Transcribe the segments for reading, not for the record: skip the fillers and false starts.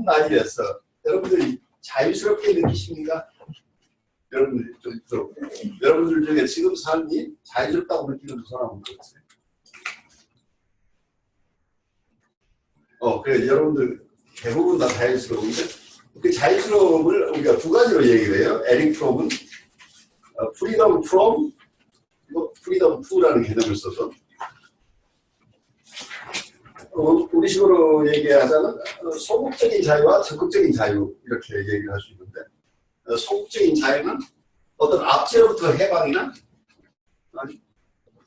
젊은 나이에서 여러분들이 자유스럽게 느끼십니까? 여러분들 중에 지금 삶이 자유스럽다고 느끼는 두 사람은 누구세요? 그래 여러분들 대부분 다 자유스러운데 그 자유스러움을 우리가 두 가지로 얘기를 해요. 에릭 프롬은 freedom from, freedom to라는 개념을 써서 우리식으로 얘기하자면 소극적인 자유와 적극적인 자유 이렇게 얘기를 할 수 있는데 소극적인 자유는 어떤 압제로부터 해방이나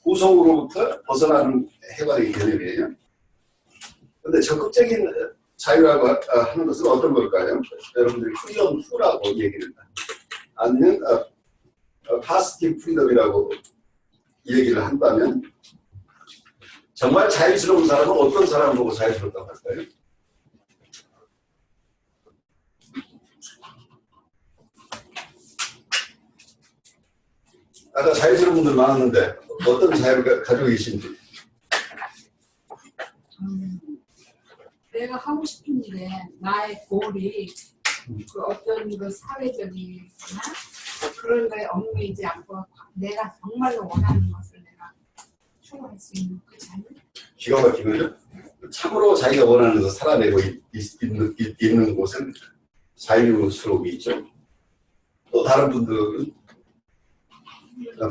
구속으로부터 벗어나는 해방의 개념이에요. 그런데 적극적인 자유라고 하는 것은 어떤 걸까요? 여러분들이 프리덤 2라고 얘기를 아니면 파스티브 프리덤이라고 얘기를 한다면 정말 자유스러운 사람은 어떤 사람을 보고 자유스럽다고 할까요? 아까 자유스러운 분들 많았는데 어떤 자유를 가지고 계신지. 내가 하고 싶은 일에 나의 골이 그 어떤 그 사회적이나 그런 거에 얽매이지 않고 내가 정말로 원하는 것을 내가 추구할 수 있는 그 자유? 기가 막히군요. 참으로 자기가 원하는 것을 살아내고 있는 곳은 자유스러움이 있죠. 또 다른 분들은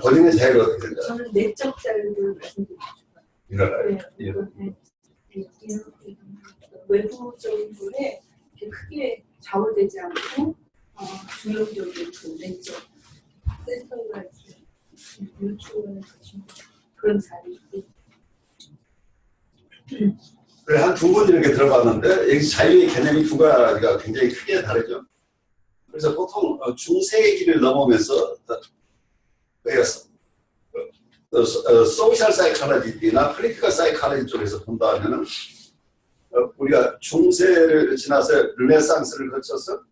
본인의 자유가 어떻게 된다? 저는 내적 자유를 말씀드리고 싶어요. 외부적인 거에 크게 좌우되지 않고 중용적인 그 내적 센터가 유추를 가진 그런 자유이기. 그래 한 두 번 이렇게 들어봤는데 여기 자유의 개념이 두 가지가 굉장히 크게 다르죠. 그래서 보통 중세기를 넘으면서 소셜 사이콜로지나 크리티컬 사이콜로지 쪽에서 본다면은 우리가 중세를 지나서 르네상스를 거쳐서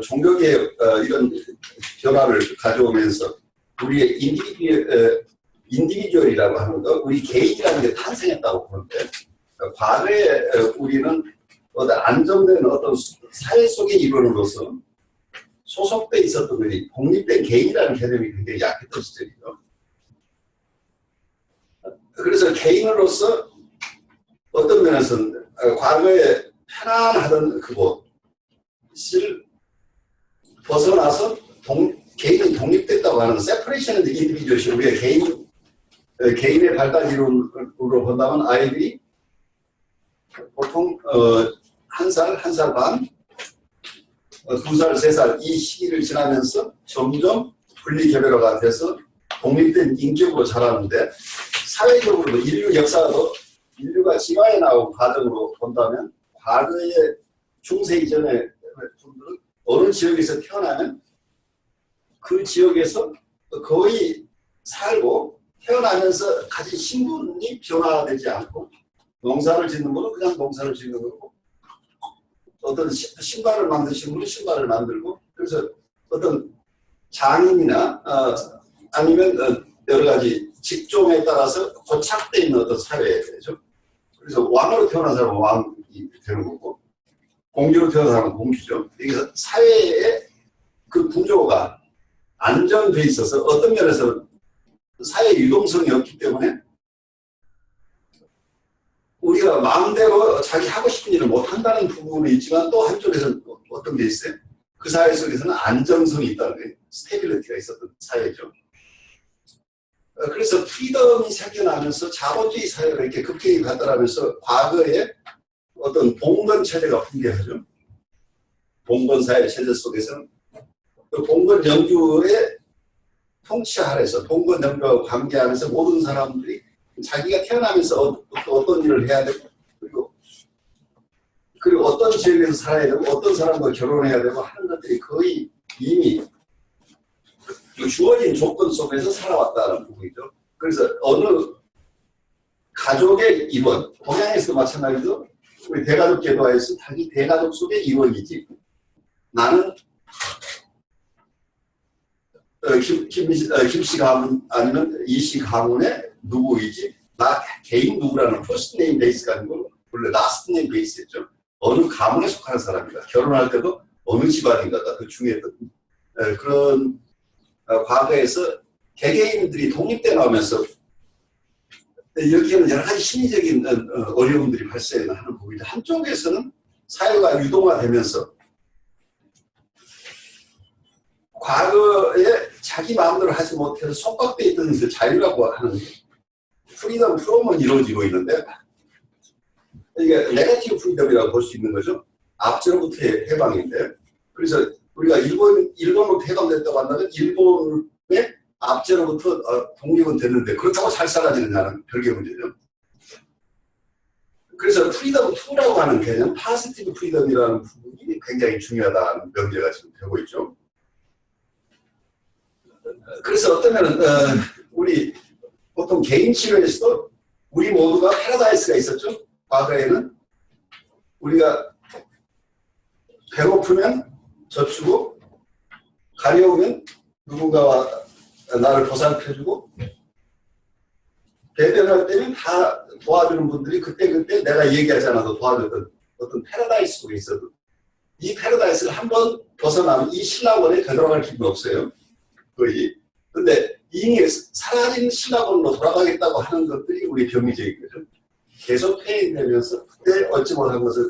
종교계의 이런 변화를 가져오면서 우리의 인디비주얼이라고 하는 거, 우리 개인이라는 게 탄생했다고 보는데 과거에 우리는 안정된 어떤 사회 속의 일원으로서 소속돼 있었던 것이 독립된 개인이라는 개념이 굉장히 약했던 시절이죠. 그래서 개인으로서 어떤 면에서는 과거에 편안하던 그것을 벗어나서 개인은 독립됐다고 하는 세퍼레이션 오브 인디비주얼이 우리가 개인의 발달 이론으로 본다면 아이들이 보통 한 살 반, 2살, 3살 이 시기를 지나면서 점점 분리개별화가 돼서 독립된 인격으로 자라는데 사회적으로도 인류 역사도 인류가 진화해 나온 과정으로 본다면 과거의 중세 이전의 분들은 어느 지역에서 태어나면 그 지역에서 거의 살고 태어나면서 가진 신분이 변화되지 않고 농사를 짓는 분은 그냥 농사를 짓는 거고 어떤 신발을 만드시는 분은 신발을 만들고 그래서 어떤 장인이나 아니면 여러 가지 직종에 따라서 고착되어 있는 어떤 사회죠. 그래서 왕으로 태어난 사람은 왕이 되는 거고 공주로 태어난 사람은 공주죠. 그래서 사회의 그 구조가 안정돼 있어서 어떤 면에서 사회 유동성이 없기 때문에 우리가 마음대로 자기 하고 싶은 일을 못한다는 부분이 있지만 또 한쪽에서는 어떤 게 있어요? 그 사회 속에서는 안정성이 있다는 거예요. 스테빌리티가 있었던 사회죠. 그래서 프리덤이 생겨나면서 자본주의 사회로 이렇게 급격히 발달하면서 과거에 어떤 봉건 체제가 붕괴하죠. 봉건 사회 체제 속에서는 그 봉건 영주의 통치 아래서 봉건 영주와 관계하면서 모든 사람들이 자기가 태어나면서 어떤 일을 해야 되고 그리고 어떤 지역에서 살아야 되고 어떤 사람과 결혼해야 되고 하는 것들이 거의 이미 주어진 조건 속에서 살아왔다는 부분이죠. 그래서 어느 가족의 일원, 동양에서도 마찬가지로 우리 대가족 제도화에서 자기 대가족 속의 일원이지 나는 김씨 가문 아니면 이씨 가문의 누구이지 나 개인 누구라는 퍼스트 네임 베이스가 아니고 원래 라스트 네임 베이스였죠. 어느 가문에 속하는 사람인가, 결혼할 때도 어느 집안인가가 더 중요했던 그런 과거에서 개개인들이 독립돼 나오면서 이렇게 하면 여러 가지 심리적인 어려움들이 발생하는 부분인데, 한쪽에서는 사회가 유동화되면서 과거에 자기 마음대로 하지 못해서 속박돼 있던 그 자유라고 하는 프리덤 프롬은 이루어지고 있는데, 이게 네거티브 프리덤이라고 볼 수 있는 거죠. 앞전부터의 해방인데, 그래서 우리가 일본으로 해방됐다고 한다면 일본의 앞전부터 독립은 됐는데 그렇다고 잘 살아지느냐는 별개 문제죠. 그래서 프리덤 2라고 하는 개념, 파지티브 프리덤이라는 부분이 굉장히 중요하다는 명제가 지금 되고 있죠. 그래서 어떠면은 우리 보통 개인 치료에서도 우리 모두가 패러다이스가 있었죠. 과거에는 우리가 배고프면 젖주고, 가려우면 누군가와 나를 보살펴주고, 배변할 때는 다 도와주는 분들이 그때 내가 얘기하지 않아도 도와줬던 어떤 패러다이스 속에 있어도, 이 패러다이스를 한번 벗어나면 이 신라원에 되돌아갈 기분이 없어요. 거의. 근데 이미 사라진 신라원으로 돌아가겠다고 하는 것들이 우리 병리적인 거죠. 계속 폐인되면서 그때 얻지 못한 것을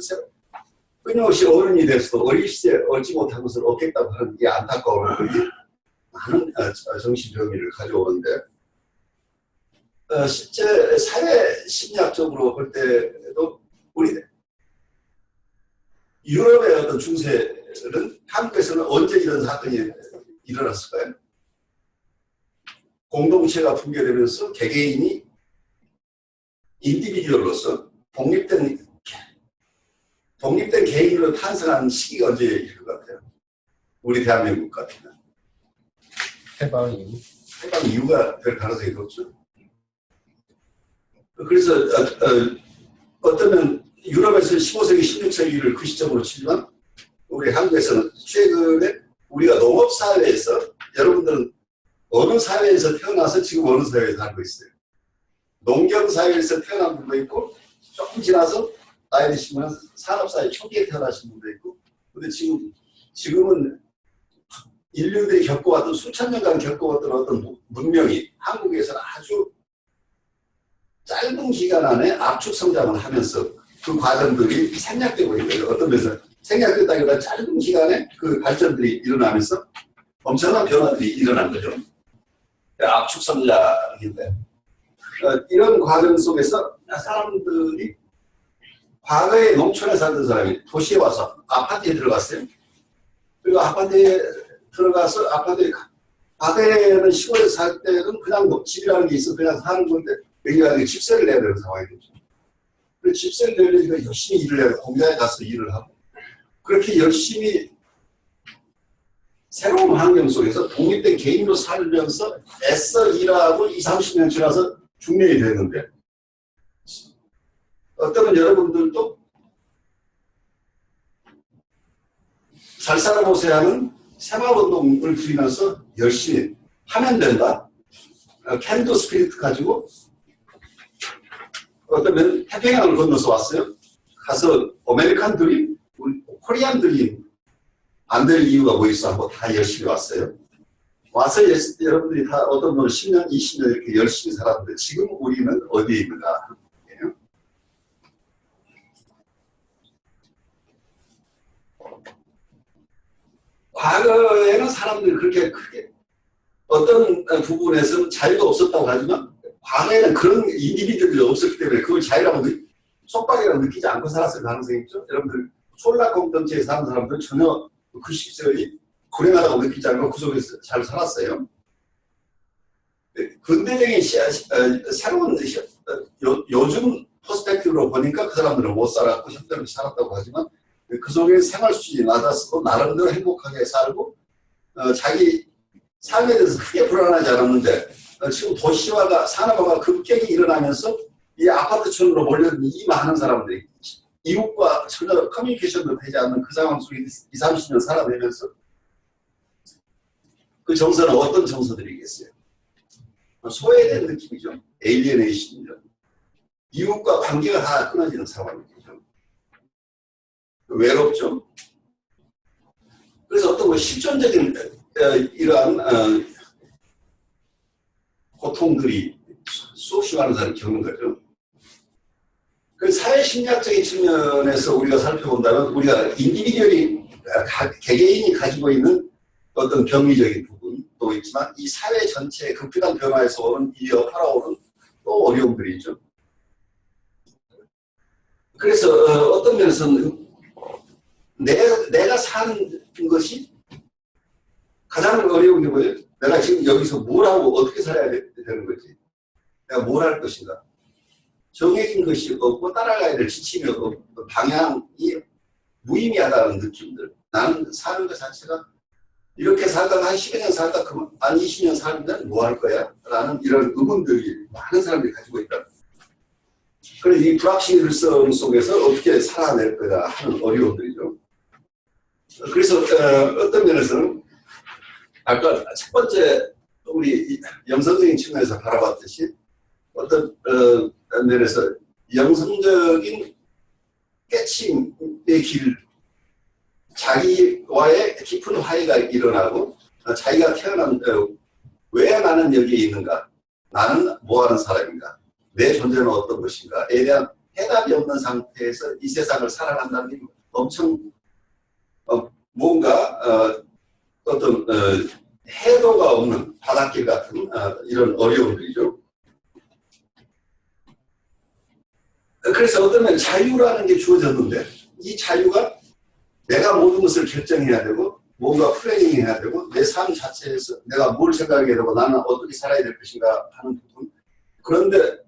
끊임없이 어른이 돼서도 어린 시절에 얻지 못한 것을 얻겠다고 하는 이 안타까움을 많은 정신병리를 가져오는데, 실제 사회 심리학적으로 볼 때도 우리 유럽의 어떤 중세는, 한국에서는 언제 이런 사건이 일어났을까요? 공동체가 붕괴되면서 개개인이 인디비듀얼로서 독립된 개인으로 탄생한 시기가 언제일 것 같아요? 우리 대한민국 같으면. 해방 이후. 해방 이유가 될 가능성이 높죠. 그래서 어쩌면 유럽에서 15세기, 16세기를 그 시점으로 치지만 우리 한국에서는 최근에 우리가 농업사회에서, 여러분들은 어느 사회에서 태어나서 지금 어느 사회에 살고 있어요? 농경사회에서 태어난 분도 있고, 조금 지나서 나이 드시면 산업사회 초기에 태어나신 분도 있고, 근데 지금은 인류들이 겪어왔던, 수천 년간 겪어왔던 어떤 문명이 한국에서는 아주 짧은 기간 안에 압축 성장을 하면서 그 과정들이 생략되고 있는 거예요. 어떤 면에서 생략됐다기보다 짧은 기간에 그 발전들이 일어나면서 엄청난 변화들이 일어난 거죠. 압축 성장인데, 이런 과정 속에서 사람들이 과거에 농촌에 살던 사람이 도시에 와서 아파트에 들어갔어요. 그리고 아파트에 들어가서 과거에는 시골에서 살 때는 그냥 집이라는 게 있어 그냥 사는 건데, 여기가 집세를 내야 되는 상황이 되죠. 그래서 집세를 내려니까 열심히 일을 해요. 공장에 가서 일을 하고, 그렇게 열심히 새로운 환경 속에서 독립된 개인으로 살면서 애써 일하고 20, 30년 지나서 중년이 되는데, 어쩌면 여러분들도 잘 살아보세요 하는 새마을운동을 부리면서 열심히 하면 된다, 캔도 스피릿 가지고 어쩌면 태평양을 건너서 왔어요. 가서 아메리칸 드림, 코리안 드림 안 될 이유가 뭐 있어 하고 다 열심히 왔어요. 와서 여러분들이 다 어떤 분은 10년, 20년 이렇게 열심히 살았는데 지금 우리는 어디에 있는가? 과거에는 사람들이 그렇게 크게 어떤 부분에서는 자유가 없었다고 하지만, 과거에는 그런 인디비드들이 없었기 때문에 그걸 자유라고 속박이라고 느끼지 않고 살았을 가능성이 있죠. 여러분들 촌락 공동체에 사는 사람들은 전혀 그 시절이 불행하다고 느끼지 않고 그 속에서 잘 살았어요. 근대적인 새로운 요즘 퍼스펙티브로 보니까 그 사람들은 못 살았고 형편없이 살았다고 하지만, 그 속에 생활 수준이 낮았어도 나름대로 행복하게 살고 자기 삶에 대해서 크게 불안하지 않았는데, 지금 도시화가, 산업화가 급격히 일어나면서 이 아파트촌으로 몰려든 이 많은 사람들이 이웃과 전혀 커뮤니케이션도 되지 않는 그 상황 속에 20, 30년 살아내면서 그 정서는 어떤 정서들이겠어요? 소외된 느낌이죠. 에일리에이션이죠. 이웃과 관계가 다 끊어지는 상황이죠. 외롭죠. 그래서 어떤 뭐 실존적인 이러한 고통들이 수없이 많은 사람이 겪는 거죠. 그 사회심리학적인 측면에서 우리가 살펴본다면 우리가 인디비듀얼이 개개인이 가지고 있는 어떤 병리적인 부분도 있지만 이 사회 전체의 급격한 변화에서 오는 이 여파로 오는 또 어려움들이 있죠. 그래서 어떤 면에서는 내가 사는 것이 가장 어려운 게 뭐예요? 내가 지금 여기서 뭘 하고 어떻게 살아야 되는 거지? 내가 뭘 할 것인가? 정해진 것이 없고 따라가야 될 지침이 없고 방향이 무의미하다는 느낌들. 나는 사는 것 자체가 이렇게 살다가 한 10여 년 살다 그만 한 20년 살면 뭐 할 거야? 라는 이런 의문들이 많은 사람들이 가지고 있다. 그래서 이 불확실성 속에서 어떻게 살아낼 거다 하는 어려움들이죠. 그래서 어떤 면에서는 아까 첫 번째 우리 영성적인 측면에서 바라봤듯이 어떤 면에서 영성적인 깨침의 길, 자기와의 깊은 화해가 일어나고 자기가 태어난 왜 나는 여기에 있는가, 나는 뭐하는 사람인가, 내 존재는 어떤 것인가에 대한 해답이 없는 상태에서 이 세상을 살아간다는 게 엄청 뭔가 어떤 해도가 없는 바닷길 같은 이런 어려움들이죠. 그래서 어떤 면에 자유라는 게 주어졌는데 이 자유가 내가 모든 것을 결정해야 되고 뭔가 플래닝해야 되고 내 삶 자체에서 내가 뭘 생각하게 되고 나는 어떻게 살아야 될 것인가 하는 부분. 그런데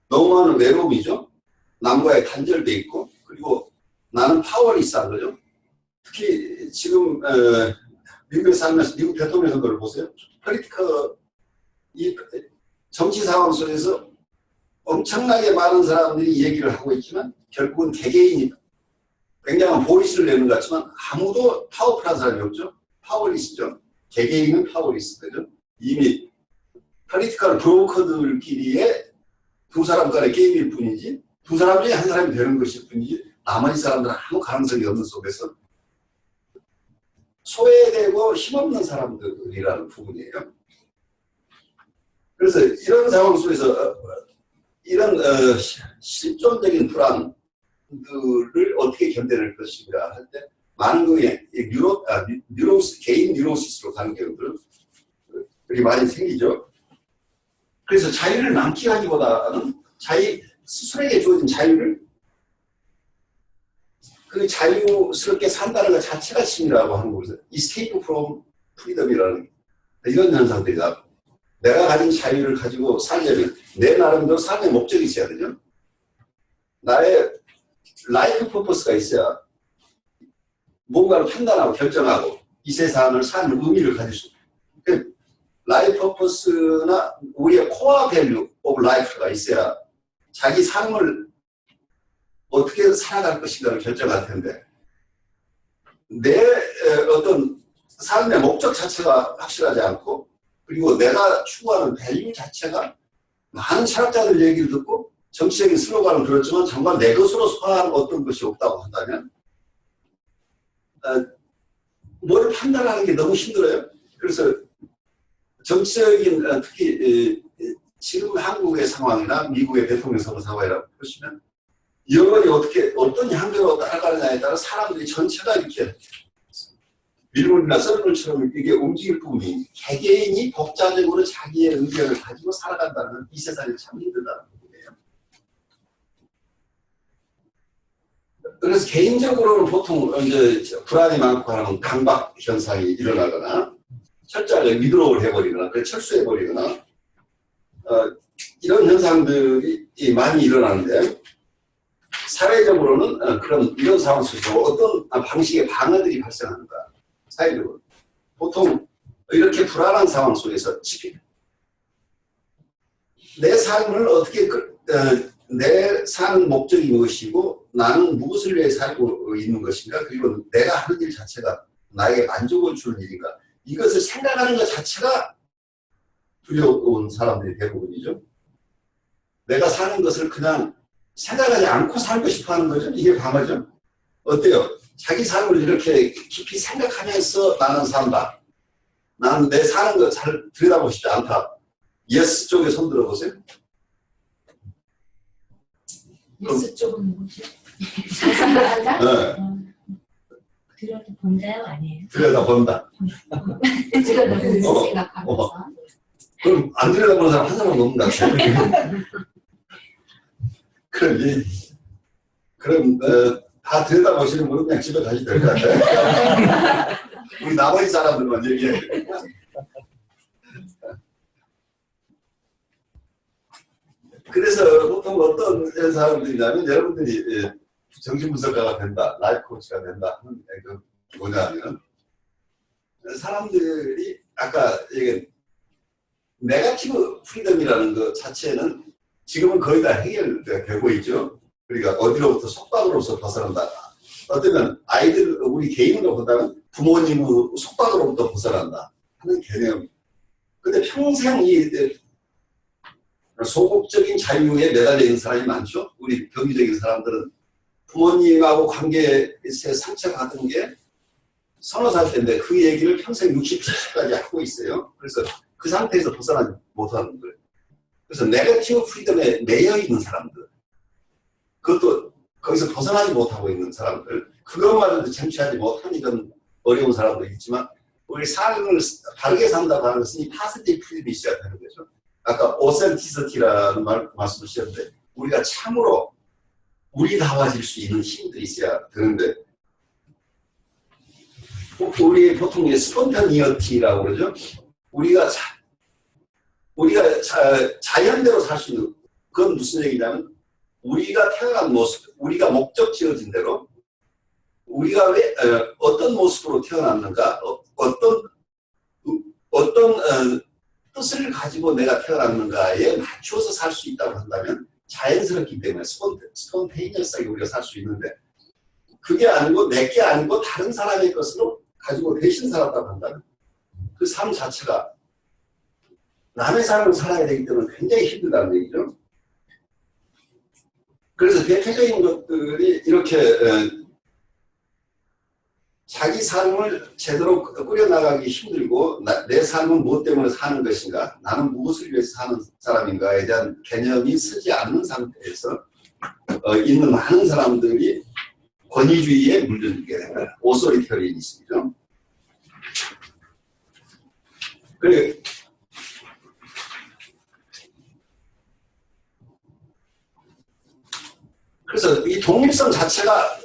너무 많은 외로움이죠. 남과의 단절돼 있고 그리고 나는 파워리스한 거죠. 특히 지금 미국에 살면서 미국 대통령 선거를 보세요. 폴리티컬 이 정치 상황 속에서 엄청나게 많은 사람들이 얘기를 하고 있지만 결국은 개개인이 굉장한 보이스를 내는 것 같지만 아무도 파워풀한 사람이 없죠. 파워리스죠. 개개인은 파워리스트죠. 이미 폴리티컬 브로커들끼리의 두 사람 간의 게임일 뿐이지 두 사람 중에 한 사람이 되는 것일 뿐이지 나머지 사람들은 아무 가능성이 없는 속에서 소외되고 힘없는 사람들이라는 부분이에요. 그래서 이런 상황 속에서 이런 실존적인 불안들을 어떻게 견뎌낼 것인가 할 때 많은 경우에 개인 뉴로시스로 가는 경우들이 많이 생기죠. 그래서 자유를 남기하기보다는 자기 스스로에게 주어진 자유를 그 자유스럽게 산다는 것 자체가 심리라고 하는 거죠. escape from freedom이라는 이런 현상들이다. 내가 가진 자유를 가지고 살려면 내 나름대로 삶의 목적이 있어야 되죠. 나의 라이프 퍼포스가 있어야 뭔가를 판단하고 결정하고 이 세상을 사는 의미를 가질 수 있어요. 라이프 퍼포스나 우리의 코어 밸류 오브 라이프가 있어야 자기 삶을 어떻게 살아갈 것인가를 결정할 텐데 내 어떤 삶의 목적 자체가 확실하지 않고 그리고 내가 추구하는 밸류 자체가 많은 철학자들 얘기를 듣고 정치적인 슬로건은 그렇지만 정말 내 것으로 소화한 어떤 것이 없다고 한다면 뭘 판단하는 게 너무 힘들어요. 그래서 정치적인 특히 지금 한국의 상황이나 미국의 대통령 선거 상황이라고 보시면 여론이 어떤 향배로 따라가느냐에 따라 사람들이 전체가 이렇게 밀물이나 썰물처럼 이게 움직일 뿐이 개개인이 독자적으로 자기의 의견을 가지고 살아간다는 이 세상이 참 힘들다는 부분이에요. 그래서 개인적으로는 보통 이제 불안이 많고 하는 강박 현상이 일어나거나 철저하게 위드로우를 해버리거나 철수해버리거나 이런 현상들이 많이 일어나는데 사회적으로는 이런 상황 속에서 어떤 방식의 방어들이 발생하는가 사회적으로 보통 이렇게 불안한 상황 속에서 내 삶을 어떻게 내 사는 목적이 무엇이고 나는 무엇을 위해 살고 있는 것인가 그리고 내가 하는 일 자체가 나에게 만족을 주는 일인가 이것을 생각하는 것 자체가 두려운 사람들이 대부분이죠. 내가 사는 것을 그냥 생각하지 않고 살고 싶어 하는 거죠. 이게 방어죠. 어때요? 자기 삶을 이렇게 깊이 생각하면서 나는 산다. 나는 내 사는 거 잘 들여다보고 싶지 않다. 예스 쪽에 손 들어보세요. 뉴스 쪽은 뭐지? 잘 생각한다? 네. 들어도 본다요 아니에요? 들여다본다. 들여다보면서 생각하면서. 그럼 안 들여다보는 사람 한 사람도 없는 것 같아요. 그럼 다 들여다보시는 분은 그냥 집에 가셔도 될 것 같아요. 우리 나머지 사람들만 얘기해. 그래서 보통 어떤 사람들이냐면 여러분들이 정신분석가가 된다, 라이프 코치가 된다 하는 게 뭐냐면 사람들이 아까 얘기한 네거티브 프리덤이라는 것 자체는 지금은 거의 다 해결되고 있죠. 그러니까 어디로부터 속박으로부터 벗어난다. 어쩌면 아이들 우리 개인으로 본다면 부모님의 속박으로부터 벗어난다 하는 개념. 근데 평생 이 소극적인 자유에 매달려 있는 사람이 많죠. 우리 병리적인 사람들은 부모님하고 관계에서 상처받은 게 서너 살 때인데 그 얘기를 평생 60, 70까지 하고 있어요. 그래서 그 상태에서 벗어나지 못하는 거예요. 그래서 네거티브 프리덤에 매여 있는 사람들, 그것도 거기서 벗어나지 못하고 있는 사람들, 그것마저도 쟁취하지 못한 이런 어려운 사람도 있지만 우리 삶을 바르게 산다고 하는 것은 이 파스티브 프리덤이 있어야 되는 거죠. 아까 오센티시티라는 말씀을 주셨는데 우리가 참으로 우리다워질 수 있는 힘들이 있어야 되는데 우리 보통 스폰타니어티라고 그러죠. 우리가 자연대로 살 수 있는 그건 무슨 얘기냐면 우리가 태어난 모습, 우리가 목적 지어진 대로 우리가 왜 어떤 모습으로 태어났는가, 어떤 뜻을 가지고 내가 태어났는가에 맞추어서 살 수 있다고 한다면 자연스럽기 때문에 스폰테이니어스하게 우리가 살 수 있는데 그게 아니고 내게 아니고 다른 사람의 것으로 가지고 대신 살았다고 한다면 그 삶 자체가 남의 삶을 살아야 되기 때문에 굉장히 힘들다는 얘기죠. 그래서 대표적인 것들이 이렇게 자기 삶을 제대로 꾸려나가기 힘들고 내 삶은 무엇 때문에 사는 것인가, 나는 무엇을 위해서 사는 사람인가에 대한 개념이 서지 않는 상태에서 있는 많은 사람들이 권위주의에 물들게 됩니다. 오소리터리니즘이죠. 그래서 이 독립성 자체가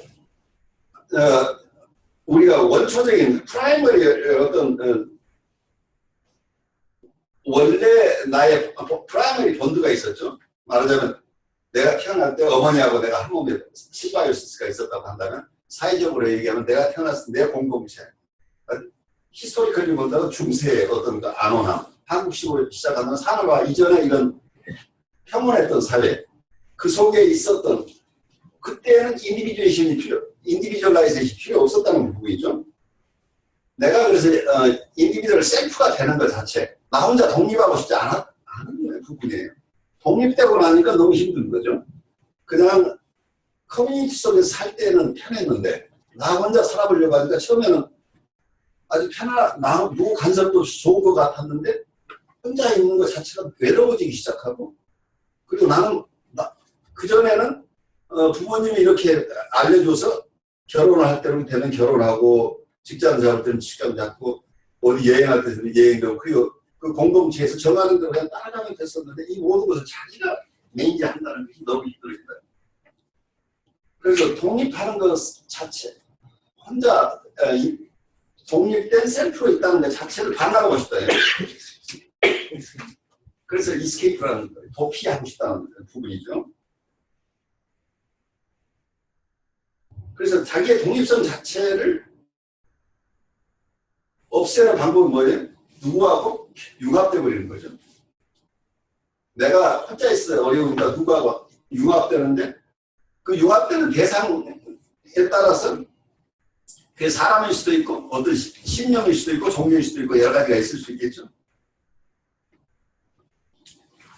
우리가 원초적인 프라이머리 어떤 원래 나의 프라이머리 본드가 있었죠. 말하자면 내가 태어날 때 어머니하고 내가 한 몸에 시바이오시스가 있었다고 한다면 사회적으로 얘기하면 내가 태어났을 때 내 공동체 히스토리컬리 본다면 중세의 어떤 그 안온함 한국식으로 시작하는 산업화 이전에 이런 평온했던 사회 그 속에 있었던 그때는 인디비주얼라이제이션이 필요 없었다는 부분이죠. 내가 그래서 인디비주얼 셀프가 되는 것 자체 나 혼자 독립하고 싶지 않은 부분이에요. 독립되고 나니까 너무 힘든 거죠. 그냥 커뮤니티 속에서 살 때는 편했는데 나 혼자 살아보려고 하니까 처음에는 아주 누구 간섭도 좋은 것 같았는데 혼자 있는 것 자체가 외로워지기 시작하고 그리고 나는 그전에는 부모님이 이렇게 알려줘서 결혼을 할 때는 되면 결혼하고 직장 잡을 때는 직장 잡고 어디 여행할 때는 여행도 그리고 그 공동체에서 정하는 대로 그냥 따라가면 됐었는데 이 모든 것을 자기가 매니지한다는 것이 너무 힘들어진다. 그래서 독립하는 것 자체 혼자 독립된 셀프로 있다는 것 자체를 반항하고 싶다. 그래서 이스케이프라는 도피하고 싶다는 부분이죠. 그래서 자기의 독립성 자체를 없애는 방법은 뭐예요? 누구하고 융합돼 버리는 거죠. 내가 혼자 있어요. 어려우니까 누구하고 융합되는데 그 융합되는 대상에 따라서 그게 사람일 수도 있고 어떤 신념일 수도 있고 종교일 수도 있고 여러 가지가 있을 수 있겠죠.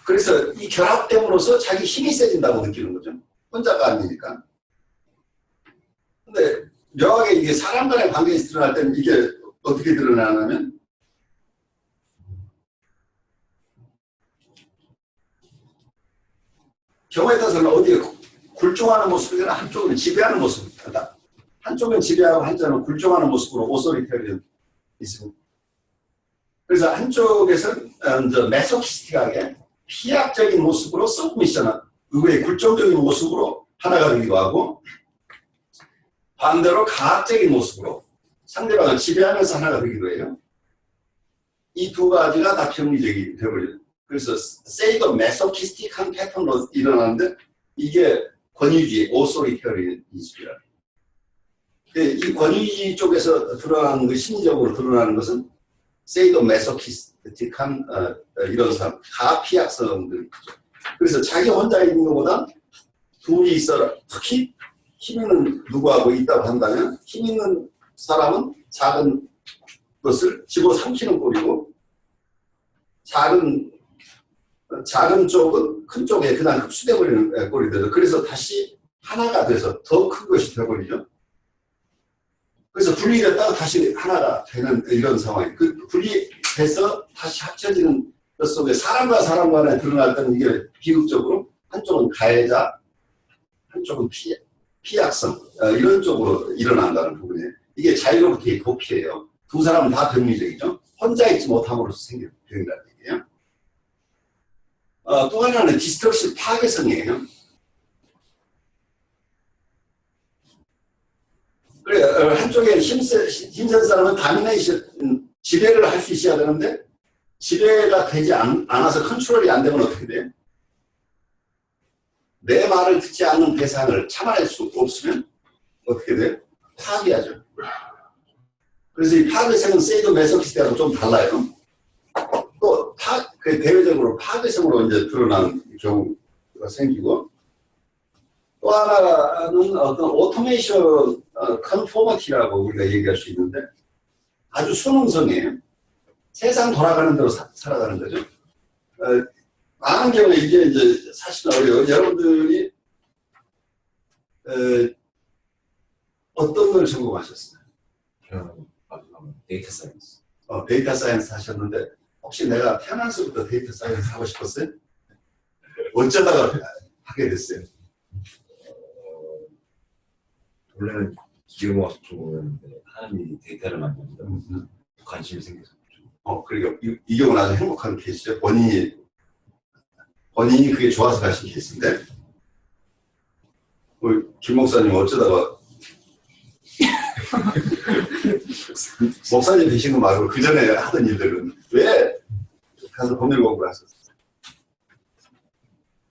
그래서 이 결합됨으로써 자기 힘이 세진다고 느끼는 거죠. 혼자가 아니니까. 근데 묘하게 이게 사람 간의 관계에서 드러날 때는 이게 어떻게 드러나냐면 경우에 따라서는 어디에 굴종하는 모습이나 한쪽은 지배하는 모습이다. 한쪽은 지배하고 한쪽은 굴종하는 모습으로 오소리테리언 있습니다. 그래서 한쪽에서는 메소키스틱하게 피약적인 모습으로 서브미션한 의외의 굴종적인 모습으로 하나가 되기도 하고 반대로 가학적인 모습으로 상대방을 지배하면서 하나가 되기도 해요. 이 두 가지가 다 병리적이 되어버려요. 그래서 세이더 메소키스틱한 패턴으로 일어나는데 이게 권위주의 오소리테리언이즘이라. 이 권위주의 쪽에서 드러나는 그 심리적으로 드러나는 것은 세이더 메소키스틱한 이런 사람, 가피약성들이죠. 그래서 자기 혼자 있는 것보다 둘이 있어라. 특히 힘 있는 누구하고 있다고 한다면 힘 있는 사람은 작은 것을 집어삼키는 꼴이고 작은 쪽은 큰 쪽에 그냥 흡수돼버리는 꼴이 되죠. 그래서 다시 하나가 돼서 더 큰 것이 되어버리죠. 그래서 분리됐다가 다시 하나가 되는 이런 상황이에요. 그 분리돼서 다시 합쳐지는 것 속에 사람과 사람 간에 드러날 때는 이게 비극적으로 한쪽은 가해자, 한쪽은 피약성 이런 쪽으로 일어난다는 부분이에요. 이게 자유로부터의 도피예요. 두 사람은 다 병리적이죠. 혼자 있지 못함으로써 생긴 병이라는 얘기예요. 또 하나는 디스트럭션 파괴성이에요. 그래, 한쪽에 힘센 사람은 다미네이션, 지배를 할 수 있어야 되는데, 지배가 되지 않아서 컨트롤이 안 되면 어떻게 돼요? 내 말을 듣지 않는 대상을 참아낼 수 없으면 어떻게 돼요? 파괴하죠. 그래서 이 파괴성은 세이도 메소키스트하고 좀 달라요. 또, 대외적으로 파괴성으로 이제 드러나는 경우가 생기고, 또 하나는 어떤 오토메이션 컨포머티라고 우리가 얘기할 수 있는데 아주 순응성이에요. 세상 돌아가는 대로 살아가는 거죠. 많은 경우에 이게 이제 사실 어려워요. 여러분들이 어떤 걸 전공하셨어요? 데이터 사이언스. 데이터 사이언스 하셨는데 혹시 내가 태어나서부터 데이터 사이언스 하고 싶었어요? 어쩌다가 하게 됐어요? 원래는 기계공학 쪽이었는데 하나님이 데이터를 만드는데 관심이 생겨서. 그러니까 이 경우는 아주 행복한 케이스죠. 본인이 그게 좋아서 가신 케이스인데 김 목사님 어쩌다가 목사님 되신 거 말고 그 전에 하던 일들은 왜 가서 법률 공부를 하셨어요?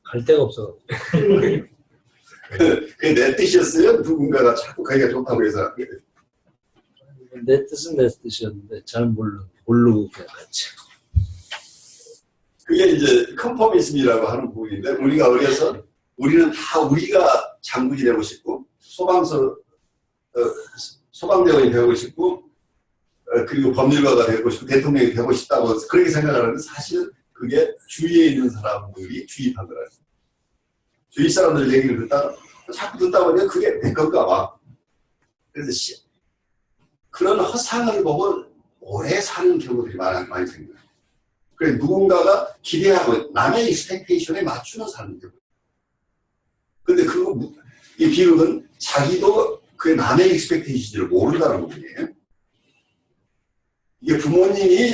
갈 데가 없어. 그게 내 뜻이었어요? 누군가가 자꾸 가기가 좋다고 해서. 내 뜻은 내 뜻이었는데 잘 모르고 그냥 갔지. 그게 이제 컨포미즘이라고 하는 부분인데 우리가 어려서 우리는 다 우리가 장군이 되고 싶고 소방대원이 되고 싶고 그리고 법률가가 되고 싶고 대통령이 되고 싶다고 그렇게 생각하는데 사실은 그게 주위에 있는 사람들이 주입한 거라요. 주위 사람들 얘기를 자꾸 듣다 보니까 그게 내 건가 봐. 그래서 그런 허상을 보고 오래 사는 경우들이 많이 생겨요. 그래서 누군가가 기대하고 남의 익스펙테이션에 맞추는 사는 경우. 근데 이 비극은 자기도 그 남의 익스펙테이션을 모른다는 부분이에요. 이게 부모님이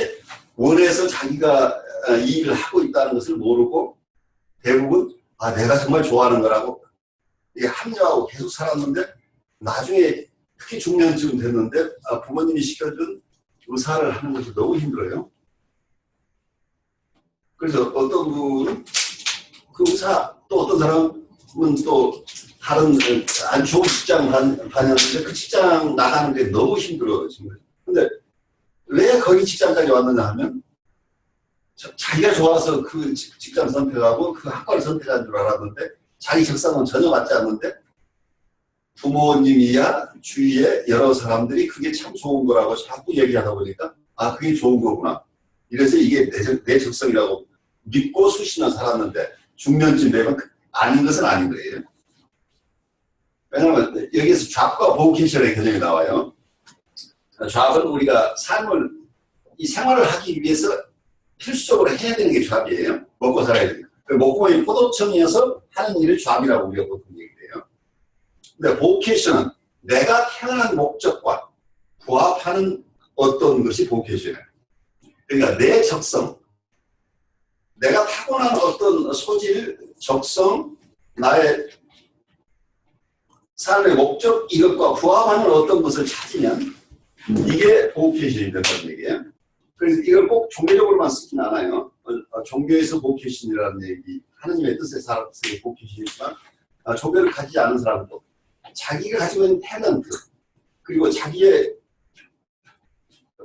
원해서 자기가 이 일을 하고 있다는 것을 모르고 대부분 내가 정말 좋아하는 거라고 이게 합리화하고 계속 살았는데 나중에 특히 중년쯤 됐는데 부모님이 시켜준 의사를 하는 것이 너무 힘들어요. 그래서 어떤 분은 그 의사 또 어떤 사람은 또 다른 안 좋은 직장 다녔는데 그 직장 나가는 게 너무 힘들어진 거예요. 근데 왜 거기 직장까지 왔느냐 하면 자기가 좋아서 그 직장 선택하고 그 학과를 선택한 줄 알았는데 자기 적성은 전혀 맞지 않는데 부모님이야 주위에 여러 사람들이 그게 참 좋은 거라고 자꾸 얘기하다 보니까 그게 좋은 거구나. 이래서 이게 내 적성이라고 믿고 수십 년 살았는데 중년쯤 되면 아닌 것은 아닌 거예요. 왜냐하면 여기서 잡과 보케이션의 개념이 나와요. 잡은 우리가 이 생활을 하기 위해서 필수적으로 해야 되는 게 잡이에요. 먹고 살아야 돼요. 목공의 포도청이어서 하는 일을 잡이라고 우리가 보통 얘기를 해요. 근데 보케이션은 내가 태어난 목적과 부합하는 어떤 것이 보케이션이에요. 그러니까 내 적성, 내가 타고난 어떤 소질, 적성, 나의 삶의 목적, 이것과 부합하는 어떤 것을 찾으면 이게 보케이션이 된다는 얘기예요. 그래서 이걸 꼭 종교적으로만 쓰진 않아요. 종교에서 보케이션이라는 얘기, 하느님의 뜻에 살아서 보케이션이지만 종교를 가지지 않은 사람도 자기가 가지고 있는 탤런트, 그리고 자기의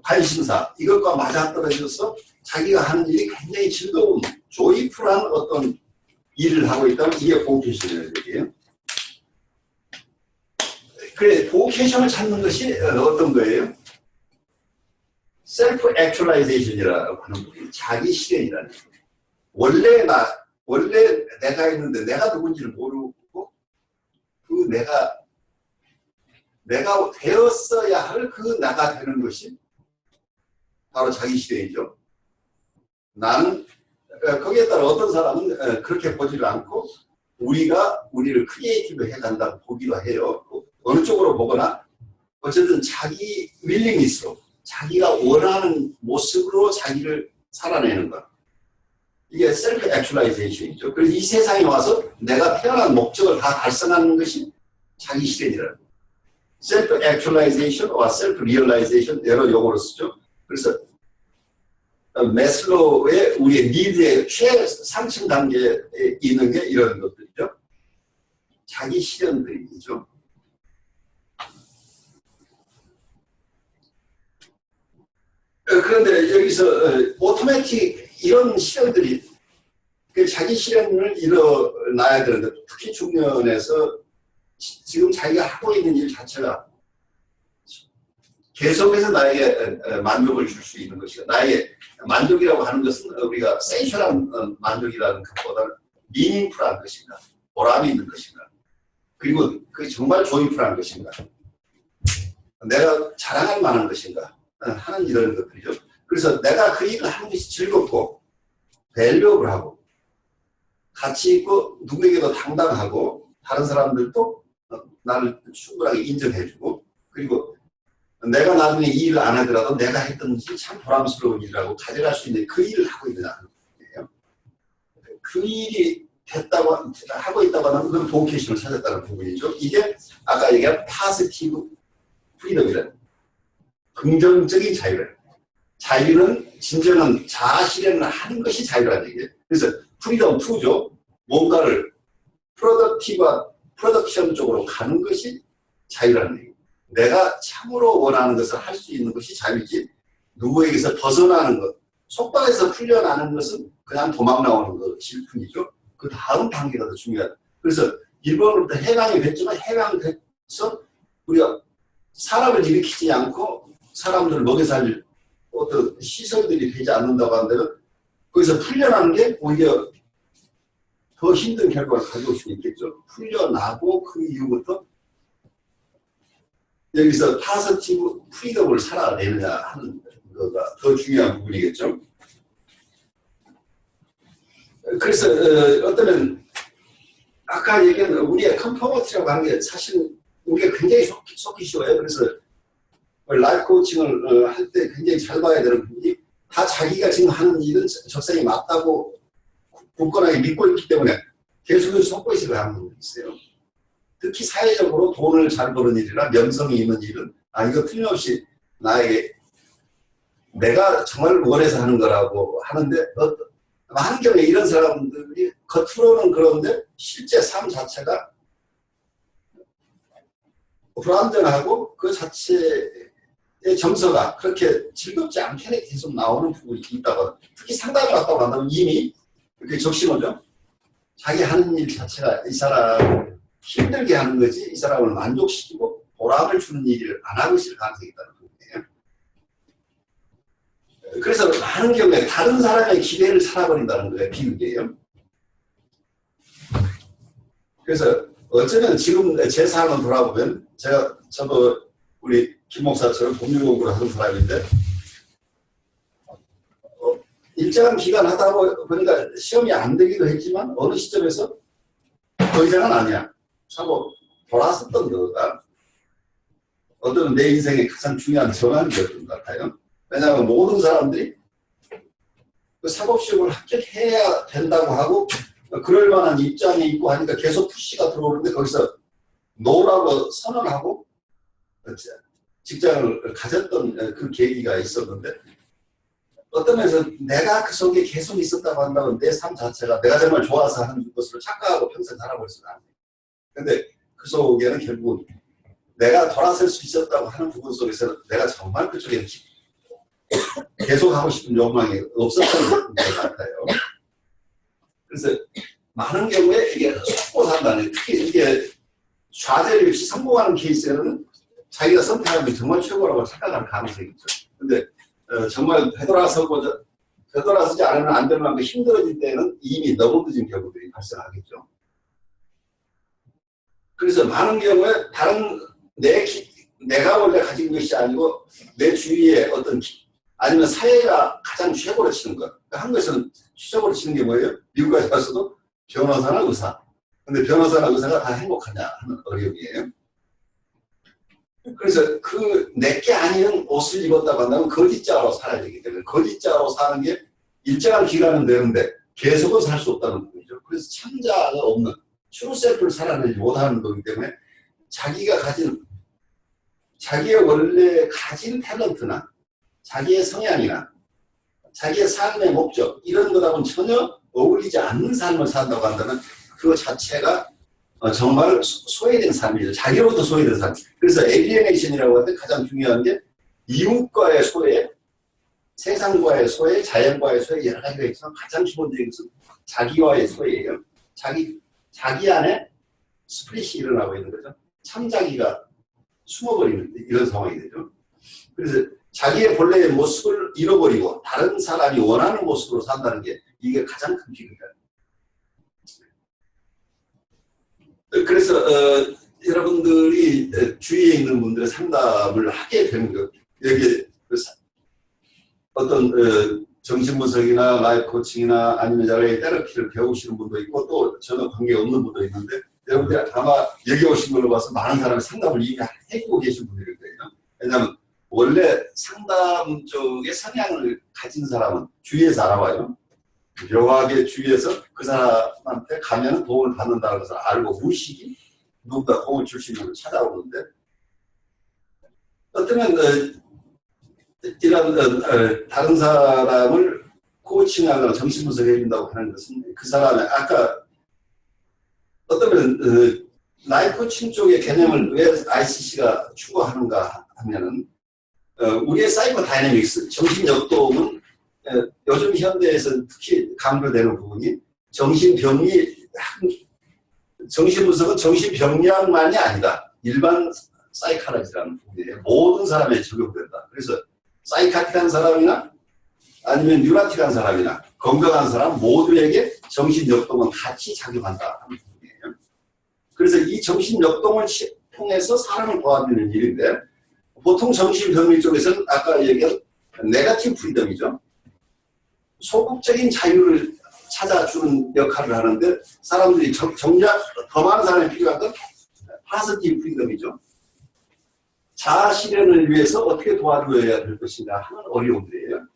관심사, 이것과 맞아떨어져서 자기가 하는 일이 굉장히 즐거운, 조이풀한 어떤 일을 하고 있다면 이게 보케이션이라는 얘기예요. 그래, 보케이션을 찾는 것이 어떤 거예요? 셀프 액츄얼라이제이션이라고 하는 부분이 자기 실현이라는 거예요. 원래 내가 있는데 내가 누군지를 모르고 그 내가 되었어야 할 그 나가 되는 것이 바로 자기 실현이죠. 나는 거기에 따라 어떤 사람은 그렇게 보지를 않고 우리를 크리에이티브 해간다고 보기도 해요. 어느 쪽으로 보거나 어쨌든 자기 윌링리스로 자기가 원하는 모습으로 자기를 살아내는 것. 이게 셀프 액츄얼라이제이션이죠. 그래서 이 세상에 와서 내가 태어난 목적을 다 달성하는 것이 자기 실현이라는 거예요. 셀프 액츄얼라이제이션과 셀프 리얼라이제이션 여러 용어로 쓰죠. 그래서 매슬로우의 우리의 니드의 최상층 단계에 있는 게 이런 것들이죠. 자기 실현들이죠. 그런데 여기서 오토매틱 이런 실현들이 자기 실현을 일어나야 되는데 특히 중년에서 지금 자기가 하고 있는 일 자체가 계속해서 나에게 만족을 줄 수 있는 것이고 나에게 만족이라고 하는 것은 우리가 센슈얼한 만족이라는 것보다는 미닝풀한 것인가 보람이 있는 것인가 그리고 그게 정말 조이풀한 것인가 내가 자랑할 만한 것인가 하는 이런 것들이죠. 그래서 내가 그 일을 하는 것이 즐겁고 밸류업을 하고 가치 있고 누구에게도 당당하고 다른 사람들도 나를 충분하게 인정해주고 그리고 내가 나중에 이 일을 안 하더라도 내가 했던 것이 참 보람스러운 일이라고 가져갈 수 있는 그 일을 하고 있느냐 하는 거예요. 그 일이 됐다고 하고 있다고 하면 그건 보케이션을 찾았다는 부분이죠. 이게 아까 얘기한 파지티브 프리덤이라는 긍정적인 자유를. 자유는 진정한 자아 실현을 하는 것이 자유라는 얘기예요. 그래서 프리덤 2죠. 뭔가를 프로덕션 쪽으로 가는 것이 자유라는 얘기예요. 내가 참으로 원하는 것을 할 수 있는 것이 자유지 누구에게서 벗어나는 것, 속박에서 풀려나는 것은 그냥 도망 나오는 것일 뿐이죠. 그 다음 단계가 더 중요하다. 그래서 일본으로부터 해방이 됐지만 해방돼서 우리가 사람을 일으키지 않고 사람들을 먹여 살릴 어떤 시설들이 되지 않는다고 하는 데는 거기서 풀려나는 게 오히려 더 힘든 결과를 가져올 수 있겠죠. 풀려나고 그 이후부터 여기서 파서티브 프리덤을 살아내느냐 하는 거가 더 중요한 부분이겠죠. 그래서 어쩌면 아까 얘기한 우리의 컨퍼머티라고 하는 게 사실 우리가 굉장히 속기 쉬워요. 그래서 라이프 코칭을 할 때 굉장히 잘 봐야 되는 부분이 다 자기가 지금 하는 일은 적성이 맞다고 굳건하게 믿고 있기 때문에 계속해서 속고의식을 하는 부분이 있어요. 특히 사회적으로 돈을 잘 버는 일이나 명성이 있는 일은 이거 틀림없이 나에게 내가 정말 원해서 하는 거라고 하는데 많은 경우에 이런 사람들이 겉으로는 그런데 실제 삶 자체가 불안정하고 그 자체의 정서가 그렇게 즐겁지 않게 계속 나오는 부분이 있다고 특히 상담을 왔다고 한다면 이미 그게 적신호죠. 자기 하는 일 자체가 이 사람 힘들게 하는 거지 이 사람을 만족시키고 보람을 주는 일을 안 하고 있을 가능성이 있다는 부분이에요. 그래서 많은 경우에 다른 사람의 기대를 살아버린다는 거예요. 비극이에요. 그래서 어쩌면 지금 제 삶을 돌아보면 저도 우리 김 목사처럼 법률 공부를 하는 사람인데 일정한 기간 하다 보니까 시험이 안 되기도 했지만 어느 시점에서 더 이상은 아니야 하고 돌아섰던 거가 어떤 내 인생의 가장 중요한 전환이었던 것 같아요. 왜냐하면 모든 사람들이 그 사법시험을 합격해야 된다고 하고 그럴 만한 입장에 있고 하니까 계속 푸시가 들어오는데 거기서 노라고 선언하고 직장을 가졌던 그 계기가 있었는데 어떤 면에서 내가 그 속에 계속 있었다고 한다면 내 삶 자체가 내가 정말 좋아서 하는 것으로 착각하고 평생 살아볼 수는 않아요. 근데 그 속에는 결국은 내가 돌아설 수 있었다고 하는 부분 속에서는 내가 정말 그쪽에 계속 하고 싶은 욕망이 없었던 것 같아요. 그래서 많은 경우에 이게 속고 산다는 특히 이게 좌절이 없이 성공하는 케이스에는 자기가 선택하는 게 정말 최고라고 착각할 가능성이 있죠. 근데 정말 되돌아서지 않으면 안 될 만큼 힘들어질 때는 이미 너무 늦은 경우들이 발생하겠죠. 그래서 많은 경우에 다른 내가 원래 가진 것이 아니고 내 주위에 어떤 아니면 사회가 가장 최고로 치는 것. 한국에서는 최고로 치는 게 뭐예요? 미국까지 가서도 변호사나 의사. 근데 변호사나 의사가 다 행복하냐 하는 어려움이에요. 그래서 내게 아닌 옷을 입었다고 한다면 거짓자로 살아야 되기 때문에 거짓자로 사는 게 일정한 기간은 되는데 계속은 살 수 없다는 거죠. 그래서 참자가 없는 트루셀프를 살아내지 못하는 거기 때문에 자기의 원래 가진 탤런트나 자기의 성향이나 자기의 삶의 목적 이런 것하고는 전혀 어울리지 않는 삶을 산다고 한다면 그거 자체가 정말 소외된 삶이죠. 자기로부터 소외된 삶. 그래서 에리에네이션이라고 할 때 가장 중요한 게 이웃과의 소외, 세상과의 소외, 자연과의 소외 여러 가지가 있지만 가장 기본적인 것은 자기와의 소외예요. 자기 안에 스플릿이 일어나고 있는 거죠. 참자기가 숨어버리는 이런 상황이 되죠. 그래서 자기의 본래의 모습을 잃어버리고 다른 사람이 원하는 모습으로 산다는 게 이게 가장 큰 비극이에요. 그래서 여러분들이 주위에 있는 분들의 상담을 하게 되는 것, 여기 어떤 정신분석이나 라이프 코칭이나 아니면 여러의 테라피를 배우시는 분도 있고 또 전혀 관계없는 분도 있는데 여러분들이 아마 여기 오신 걸로 봐서 많은 사람이 상담을 이미 해주고 계신 분들일 거예요. 왜냐하면 원래 상담 쪽의 성향을 가진 사람은 주위에서 알아와요. 묘하게 주위에서 그 사람한테 가면 도움을 받는다는 것을 알고 무식이 누군가 도움을 줄 수 있는 걸 찾아오는데 어쩌면 이런 다른 사람을 코칭하거나 정신분석해 준다고 하는 것은 그 사람의 아까 어쩌면 라이프 코칭 쪽의 개념을 왜 ICC가 추구하는가 하면은 우리의 사이버 다이내믹스 정신역동은 요즘 현대에서 특히 강조되는 부분이 정신분석은 정신병리학만이 아니다. 일반 사이카라지라는 부분이에요. 모든 사람에 적용된다. 그래서 사이카틱한 사람이나 아니면 뉴라틱한 사람이나 건강한 사람 모두에게 정신역동은 같이 작용한다 하는 부분이에요. 그래서 이 정신역동을 통해서 사람을 도와주는 일인데 보통 정신병리 쪽에서는 아까 얘기한 네거티브 프리덤이죠. 소극적인 자유를 찾아주는 역할을 하는데 사람들이 정작 더 많은 사람이 필요한 건 파지티브 프리덤이죠. 자아 실현을 위해서 어떻게 도와줘야 될 것인가 하는 어려움들이에요.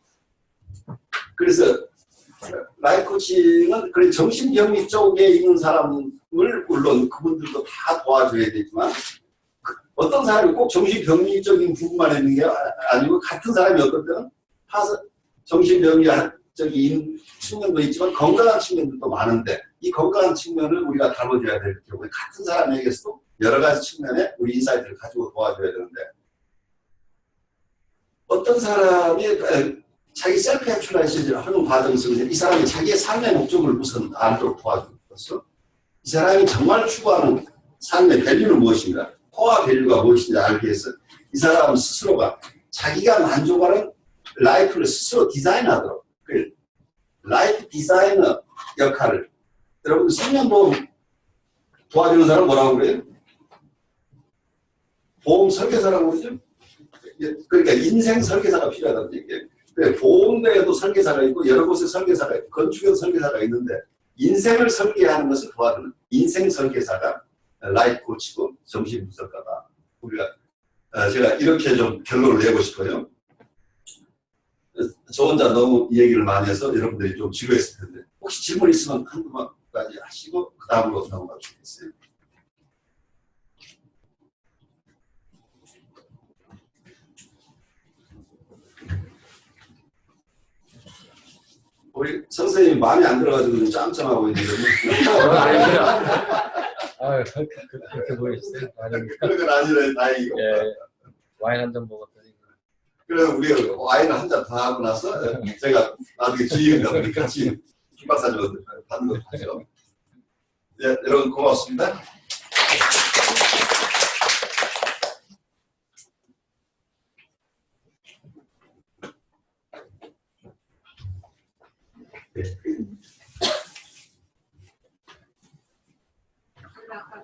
그래서 라이프 코칭은 그래 정신병리 쪽에 있는 사람을 물론 그분들도 다 도와줘야 되지만 어떤 사람이 꼭 정신병리적인 부분만 있는 게 아니고 같은 사람이 어떤 때는 정신병리적인 측면도 있지만 건강한 측면들도 많은데 이 건강한 측면을 우리가 다뤄줘야 될 경우에 같은 사람에게서도 여러 가지 측면에 우리 인사이트를 가지고 도와줘야 되는데 어떤 사람이 자기 셀프 액츄라이제이션을 하는 과정 속에서 이 사람이 자기의 삶의 목적을 우선 알도록 도와주는 것으로 이 사람이 정말 추구하는 삶의 밸류는 무엇인가 코어 밸류가 무엇인지 알기 위해서 이 사람 스스로가 자기가 만족하는 라이프를 스스로 디자인하도록 그 라이프 디자이너 역할을 여러분 생명보험 도와주는 사람 뭐라고 그래요? 보험 설계사라고 그러죠? 그러니까 인생 설계사가 필요하다는 얘기예요. 보험대에도 설계사가 있고 여러 곳에 설계사가 있고 건축에도 설계사가 있는데 인생을 설계하는 것을 도와주는 인생 설계사가 라이프 코치고 정신 분석가다. 우리가 제가 이렇게 좀 결론을 내고 싶어요. 저 혼자 너무 얘기를 많이 해서 여러분들이 좀 지루했을 텐데 혹시 질문 있으면 한두 마디까지 하시고 그 다음으로 넘어가 주시겠어요? 우리 선생님이 마음에 안 들어가지고 좀 짬짬하고 있는데 아, 그렇게 보였어요. 그런 건 아니라 다행이고. 예, 와인 한 잔 먹었더니. 그래서 우리가 와인을 한 잔 더 하고 나서 제가 나중에 주인가 우리 같이 김 박사님한테 받는 거 하죠. 네, 여러분 고맙습니다. 아까